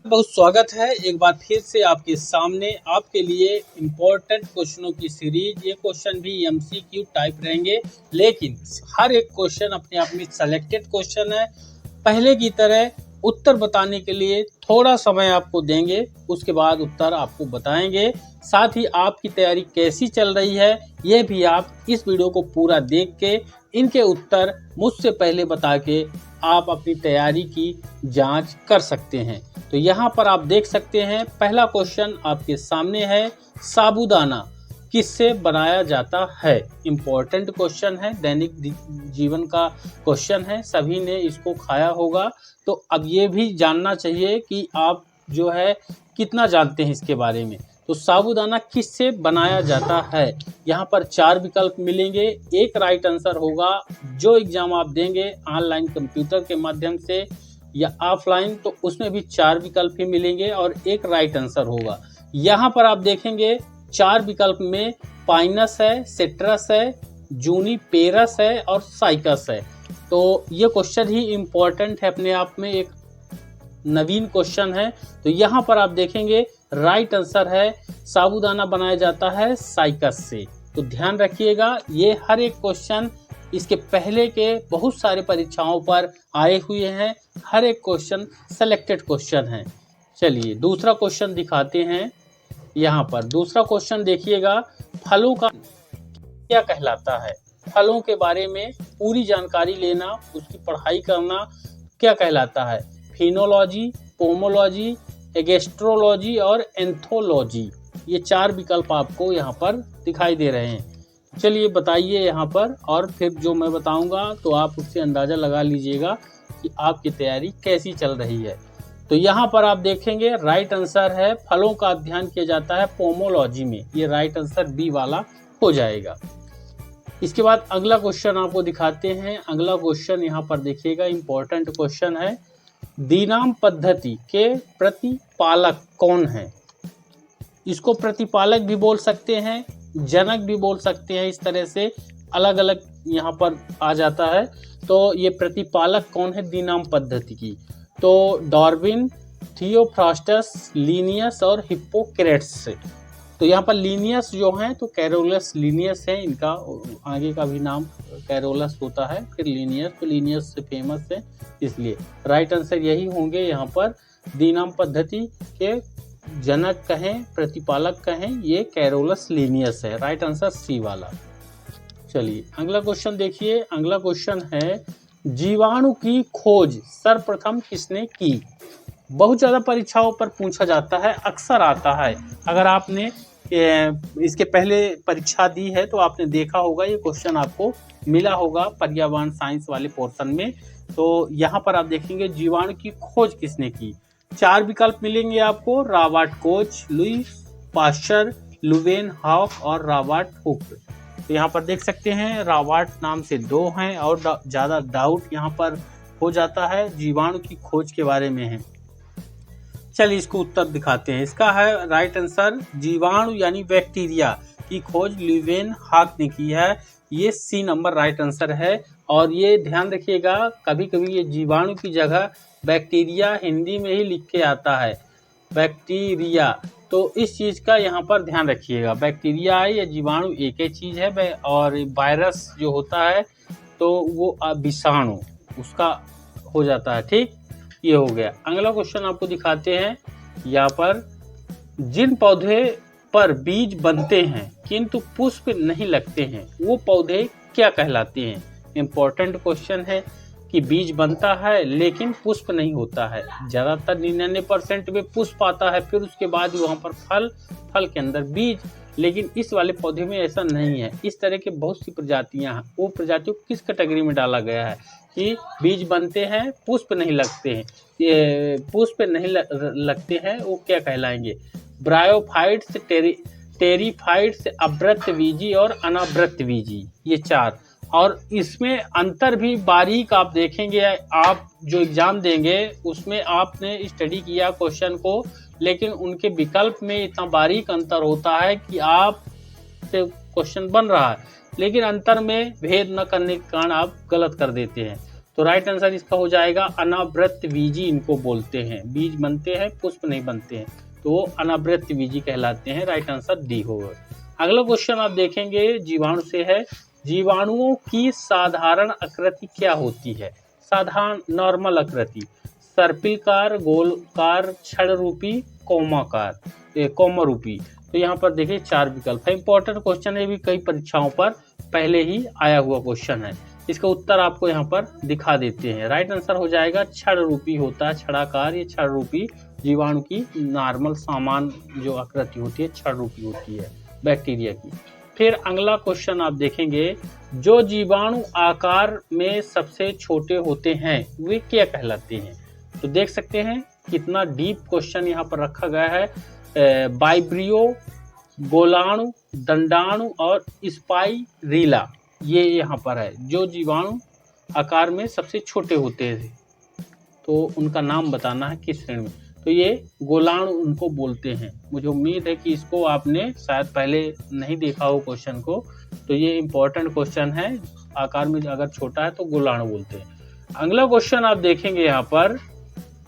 बहुत स्वागत है एक बार फिर से आपके सामने आपके लिए इम्पोर्टेंट क्वेश्चनों की सीरीज। ये क्वेश्चन भी एमसीक्यू टाइप रहेंगे, लेकिन हर एक क्वेश्चन अपने आप में सिलेक्टेड क्वेश्चन है। पहले की तरह उत्तर बताने के लिए थोड़ा समय आपको देंगे, उसके बाद उत्तर आपको बताएंगे। साथ ही आपकी तैयारी कैसी चल रही है ये भी आप इस वीडियो को पूरा देख के इनके उत्तर मुझसे पहले बता के आप अपनी तैयारी की जांच कर सकते हैं। तो यहाँ पर आप देख सकते हैं पहला क्वेश्चन आपके सामने है, साबूदाना किससे बनाया जाता है। इम्पोर्टेंट क्वेश्चन है, दैनिक जीवन का क्वेश्चन है, सभी ने इसको खाया होगा। तो अब ये भी जानना चाहिए कि आप जो है कितना जानते हैं इसके बारे में। तो साबूदाना किससे बनाया जाता है, यहाँ पर 4 विकल्प मिलेंगे। एक राइट आंसर होगा। जो एग्जाम आप देंगे ऑनलाइन कंप्यूटर के माध्यम से या ऑफलाइन, तो उसमें भी 4 विकल्प ही मिलेंगे और एक राइट आंसर होगा। यहाँ पर आप देखेंगे 4 विकल्प में पाइनस है, सिट्रस है, जूनिपेरस है और साइकस है। तो ये क्वेश्चन ही इम्पोर्टेंट है, अपने आप में एक नवीन क्वेश्चन है। तो यहाँ पर आप देखेंगे राइट आंसर है साबूदाना बनाया जाता है साइकस से। तो ध्यान रखिएगा, ये हर एक क्वेश्चन इसके पहले के बहुत सारे परीक्षाओं पर आए हुए हैं। हर एक क्वेश्चन सेलेक्टेड क्वेश्चन है। चलिए दूसरा क्वेश्चन दिखाते हैं। यहाँ पर दूसरा क्वेश्चन देखिएगा, फलों का क्या कहलाता है। फलों के बारे में पूरी जानकारी लेना, उसकी पढ़ाई करना क्या कहलाता है। फिनोलॉजी, पोमोलॉजी, एगेस्ट्रोलॉजी और एंथोलॉजी, ये 4 विकल्प आपको यहाँ पर दिखाई दे रहे हैं। चलिए बताइए यहाँ पर, और फिर जो मैं बताऊंगा तो आप उससे अंदाज़ा लगा लीजिएगा कि आपकी तैयारी कैसी चल रही है। तो यहाँ पर आप देखेंगे राइट आंसर है फलों का अध्ययन किया जाता है पोमोलॉजी में। ये राइट आंसर बी वाला हो जाएगा। इसके बाद अगला क्वेश्चन आपको दिखाते हैं। अगला क्वेश्चन यहाँ पर देखिएगा, इंपॉर्टेंट क्वेश्चन है, दिनाम पद्धति के प्रतिपालक कौन है। इसको प्रतिपालक भी बोल सकते हैं, जनक भी बोल सकते हैं, इस तरह से अलग अलग यहाँ पर आ जाता है। तो ये प्रतिपालक कौन है दिनाम पद्धति की, तो डार्विन, थियोफ्रास्टस, लिनियस और हिप्पोक्रेट्स। तो यहाँ पर लिनियस जो हैं तो कैरोलस लिनियस है, इनका आगे का भी नाम कैरोलस होता है, फिर लिनियस, तो लिनियस से फेमस है इसलिए। राइट आंसर यही होंगे यहाँ पर, दिनाम पद्धति के जनक कहें, प्रतिपालक कहें, ये कैरोलस लिनियस है। राइट आंसर सी वाला। चलिए अगला क्वेश्चन देखिए। अगला क्वेश्चन है, जीवाणु की खोज सर्वप्रथम किसने की। बहुत ज़्यादा परीक्षाओं पर पूछा जाता है, अक्सर आता है। अगर आपने इसके पहले परीक्षा दी है तो आपने देखा होगा, ये क्वेश्चन आपको मिला होगा पर्यावरण साइंस वाले पोर्शन में। तो यहाँ पर आप देखेंगे जीवाणु की खोज किसने की। 4 विकल्प मिलेंगे आपको, Robert Koch, Louis Pasteur, Leeuwenhoek और रॉबर्ट हुक। तो यहाँ पर देख सकते हैं रॉबर्ट नाम से 2 हैं और ज़्यादा डाउट यहाँ पर हो जाता है, जीवाणु की खोज के बारे में है। चलिए इसको उत्तर दिखाते हैं। इसका है राइट आंसर, जीवाणु यानी बैक्टीरिया की खोज लुवेन हॉक ने की है। ये सी नंबर राइट आंसर है। और ये ध्यान रखिएगा, कभी कभी ये जीवाणु की जगह बैक्टीरिया हिंदी में ही लिख के आता है, बैक्टीरिया। तो इस चीज़ का यहाँ पर ध्यान रखिएगा, बैक्टीरिया है या जीवाणु एक ही चीज़ है। और वायरस जो होता है तो वो विषाणु उसका हो जाता है। ठीक, ये हो गया। अगला क्वेश्चन आपको दिखाते हैं। यहाँ पर, जिन पौधे पर बीज बनते हैं किंतु पुष्प नहीं लगते हैं, वो पौधे क्या कहलाते हैं। इम्पोर्टेंट क्वेश्चन है कि बीज बनता है लेकिन पुष्प नहीं होता है। ज़्यादातर 99% में पुष्प आता है, फिर उसके बाद वहाँ पर फल के अंदर बीज। लेकिन इस वाले पौधे में ऐसा नहीं है। इस तरह के बहुत सी प्रजातियाँ हैं, वो प्रजातियों को किस कैटेगरी में डाला गया है कि बीज बनते हैं पुष्प नहीं लगते हैं। ये पुष्प नहीं लगते हैं, वो क्या कहलाएंगे। ब्रायोफाइट्स, टेरिफाइट्स, अवृतबीजी और अनावृतबीजी, ये 4। और इसमें अंतर भी बारीक आप देखेंगे, आप जो एग्जाम देंगे उसमें आपने स्टडी किया क्वेश्चन को, लेकिन उनके विकल्प में इतना बारीक अंतर होता है कि आप से क्वेश्चन बन रहा है लेकिन अंतर में भेद न करने के कारण आप गलत कर देते हैं। तो राइट आंसर इसका हो जाएगा अनावृतबीजी, इनको बोलते हैं। बीज बनते हैं, पुष्प नहीं बनते हैं, तो वो अनावृतबीजी कहलाते हैं। राइट आंसर डी होगा। अगला क्वेश्चन आप देखेंगे जीवाणु से है। जीवाणुओं की साधारण आकृति क्या होती है? साधारण नॉर्मल आकृति, सर्पिलकार, गोलकार, छड़ रूपी, कौमा रूपी। तो यहाँ पर देखिए 4 विकल्प है। इंपॉर्टेंट क्वेश्चन है, भी कई परीक्षाओं पर पहले ही आया हुआ क्वेश्चन है। इसका उत्तर आपको यहाँ पर दिखा देते हैं। राइट आंसर हो जाएगा छड़ रूपी होता है, छड़ाकार या छड़ रूपी। जीवाणु की नॉर्मल सामान जो आकृति होती है छड़ रूपी होती है बैक्टीरिया की। फिर अगला क्वेश्चन आप देखेंगे, जो जीवाणु आकार में सबसे छोटे होते हैं वे क्या कहलाते हैं? तो देख सकते हैं कितना डीप क्वेश्चन यहाँ पर रखा गया है। वाइब्रियो, गोलाणु, दंडाणु और स्पाइरीला, ये यहाँ पर है जो जीवाणु आकार में सबसे छोटे होते हैं, तो उनका नाम बताना है किस श्रेणी में। तो ये गोलाणु उनको बोलते हैं। मुझे उम्मीद है कि इसको आपने शायद पहले नहीं देखा हो क्वेश्चन को, तो ये इम्पोर्टेंट क्वेश्चन है। आकार में अगर छोटा है तो गोलाणु बोलते हैं। अगला क्वेश्चन आप देखेंगे यहाँ पर,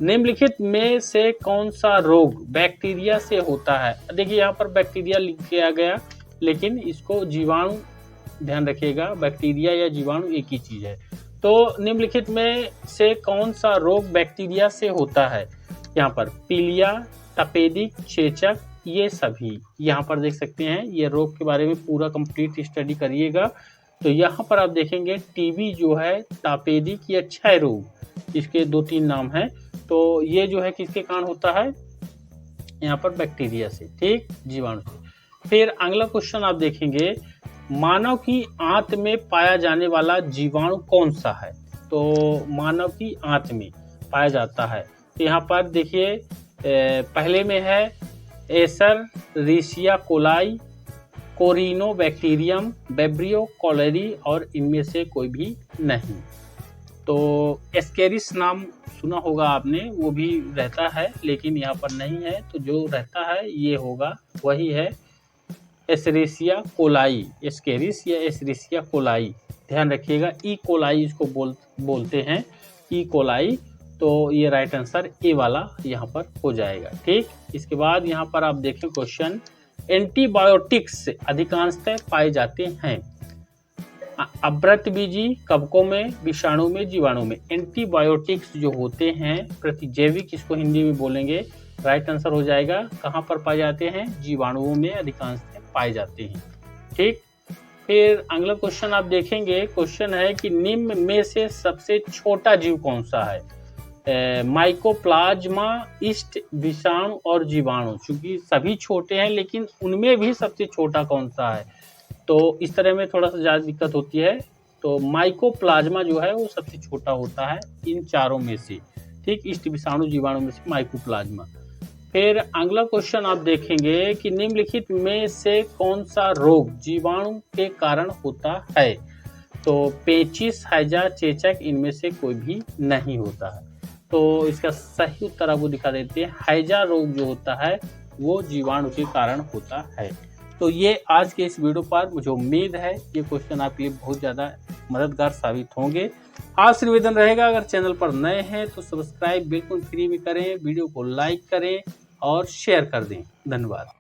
निम्नलिखित में से कौन सा रोग बैक्टीरिया से होता है? देखिए यहाँ पर बैक्टीरिया लिख किया गया, लेकिन इसको जीवाणु ध्यान रखिएगा, बैक्टीरिया या जीवाणु एक ही चीज है। तो निम्नलिखित में से कौन सा रोग बैक्टीरिया से होता है? यहाँ पर पीलिया, तपेदिक, चेचक, ये सभी यहाँ पर देख सकते हैं। ये रोग के बारे में पूरा कंप्लीट स्टडी करिएगा। तो यहाँ पर आप देखेंगे टीबी जो है, तपेदिक या क्षय रोग, इसके 2-3 नाम हैं। तो ये जो है किसके कारण होता है? यहाँ पर बैक्टीरिया से, ठीक, जीवाणु से। फिर अगला क्वेश्चन आप देखेंगे, मानव की आंत में पाया जाने वाला जीवाणु कौन सा है? तो मानव की आंत में पाया जाता है, तो यहाँ पर देखिए पहले में है एसरसीरिया कोलाई, कोरिनोबैक्टीरियम, वेब्रियो कोलेरी और इनमें से कोई भी नहीं। तो एस्केरिस नाम सुना होगा आपने, वो भी रहता है लेकिन यहाँ पर नहीं है। तो जो रहता है ये होगा, वही है एस्केरिसिया कोलाई, एस्केरिस या एस्केरिसिया कोलाई, ध्यान रखिएगा। ई कोलाई इसको बोलते हैं, ई कोलाई। तो ये राइट आंसर ए वाला यहाँ पर हो जाएगा, ठीक। इसके बाद यहाँ पर आप देखें क्वेश्चन, एंटीबायोटिक्स अधिकांशतः पाए जाते हैं अवृतबीजी, कवकों में, विषाणु में, जीवाणु में। एंटीबायोटिक्स जो होते हैं प्रतिजैविक, इसको हिंदी में बोलेंगे। राइट आंसर हो जाएगा कहाँ पर पाए जाते हैं? जीवाणुओं में अधिकांशतः पाए जाते हैं, ठीक। फिर अगला क्वेश्चन आप देखेंगे, क्वेश्चन है कि निम्न में से सबसे छोटा जीव कौन सा है? माइकोप्लाज्मा, ईस्ट, विषाणु और जीवाणु। चूंकि सभी छोटे हैं लेकिन उनमें भी सबसे छोटा कौन सा है, तो इस तरह में थोड़ा सा ज़्यादा दिक्कत होती है। तो माइकोप्लाज्मा जो है वो सबसे छोटा होता है इन चारों में से, ठीक। ईस्ट, विषाणु, जीवाणु में से माइकोप्लाज्मा। फिर अगला क्वेश्चन आप देखेंगे कि निम्नलिखित में से कौन सा रोग जीवाणु के कारण होता है? तो पेचिश, हैजा, चेचक, इनमें से कोई भी नहीं होता है। तो इसका सही उत्तर आपको दिखा देते हैं। हैजा रोग जो होता है वो जीवाणु के कारण होता है। तो ये आज के इस वीडियो पर मुझे उम्मीद है ये क्वेश्चन आपके लिए बहुत ज़्यादा मददगार साबित होंगे। आपसे निवेदन रहेगा, अगर चैनल पर नए हैं तो सब्सक्राइब बिल्कुल फ्री में करें, वीडियो को लाइक करें और शेयर कर दें। धन्यवाद।